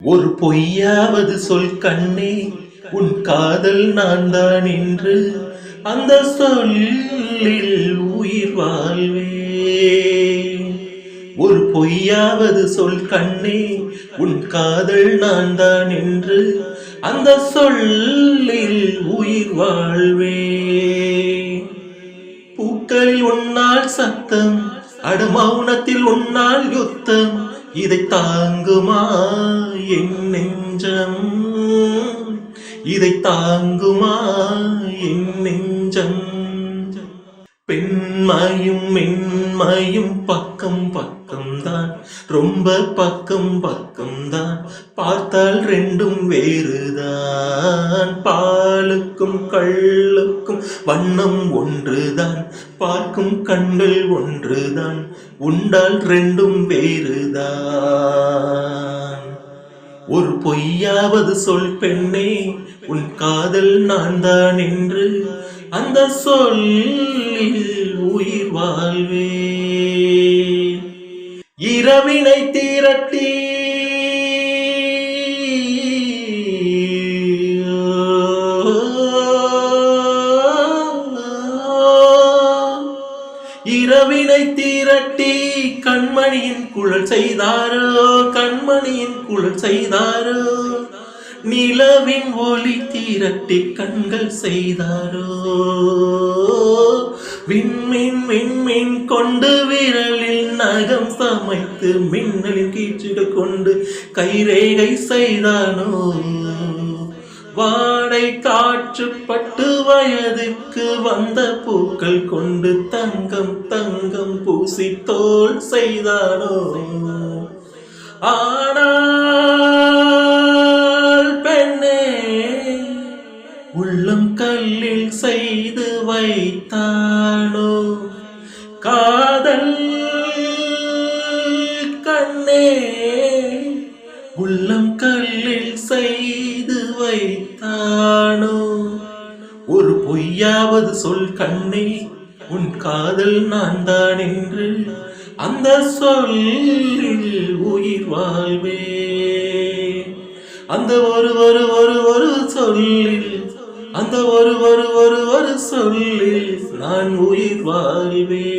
ஒரு பொய்யாவது சொல் கண்ணே, உன் காதல் நான் தான் என்று அந்த சொல்லில் உயிர் வாழ்வே. ஒரு பொய்யாவது சொல் கண்ணே, உன் காதல் நான் தான் என்று அந்த சொல்லில் உயிர் வாழ்வே. பூக்களில் உன்னால் சத்தம், அடமௌனத்தில் உன்னால் யுத்தம், இதை தாங்குமா என் நெஞ்சம், இதை தாங்குமா என் நெஞ்சம். பெண்மையும் மென்மையும் பக்கம் பக்கம்தான், ரொம்ப பக்கம் பக்கம்தான், பார்த்தால் ரெண்டும் வேறுதான். பாலுக்கும் கள்ளுக்கும் வண்ணம் ஒன்றுதான், பார்க்கும் கண்கள் ஒன்றுதான், உண்டால் ரெண்டும் வேறுதான். ஒரு பொய்யாவது சொல் பெண்ணே, உன் காதல் நான் தான் என்று அந்த சொல்லில் உயிர் வாழ்வே. இரவினை திரட்டி இரவினை திரட்டி கண்மணியின் குழல் செய்தாரோ, கண்மணியின் குழல் செய்தாரோ, நிலவின் ஒளி திரட்டி கண்கள் செய்தாரோ, விண்மீன் விண்மீன் கொண்டு விரலில் நகம் சமைத்து மின்னலின் கீச்சுகள் கொண்டு கைரேகை செய்தானோ, வாடை காற்று பட்டு வயதுக்கு வந்த பூக்கள் கொண்டு தங்கம் தங்கம் பூசி தோல் செய்தானோ. ஆனால் பெண்ணே, உள்ளம் கல்லில் செய்து வைத்தானோ காதல் கண்ணே, உள்ளம் கல்லில் செய்து வைத்தானோ. ஒரு பொய்யாவது சொல் கண்ணே, உன் காதல் நான் தான் என்று அந்த சொல்லில் உயிர் வாழ்வே. அந்த ஒரு ஒரு ஒரு ஒரு சொல்லில், அந்த ஒரு ஒரு ஒரு ஒரு சொல்லில் நான் உயிர் வாழ்வே.